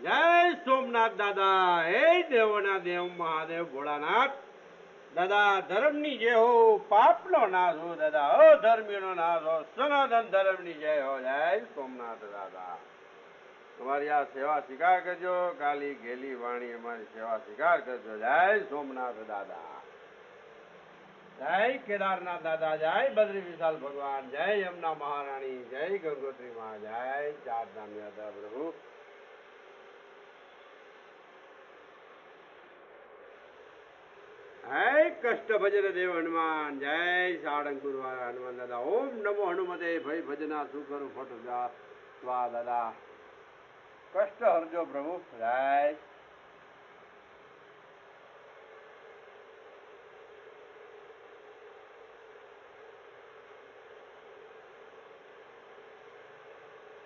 જય સોમનાથ દાદા. હે દેવોના દેવ મહાદેવ ભોળાનાથ દાદા, ધર્મની જય હો, પાપનો નાશ હો દાદા, અધર્મીનો નાશ હો, સનાતન ધર્મની જય હો. જય સોમનાથ દાદા. અમારી આ સેવા સ્વીકાર કરજો. કાલી ઘેલી વાણી અમારી સેવા સ્વીકાર કરજો. જય સોમનાથ દાદા. જય કેદારનાથ દાદા. જય બદ્રી વિશાલ ભગવાન. જય યમુના મહારાણી. જય ગંગોત્રી મા. જય ચાર ધામ યાત્રા પ્રભુ. જય કષ્ટ ભજન દેવ હનુમાન. જય સાળંગપુર વાળા હનુમાન દાદા. ઓમ નમો હનુમતે ભય ભજના શું કરું ફટ સ્વા દાદા. કષ્ટ હરજો પ્રભુ. જય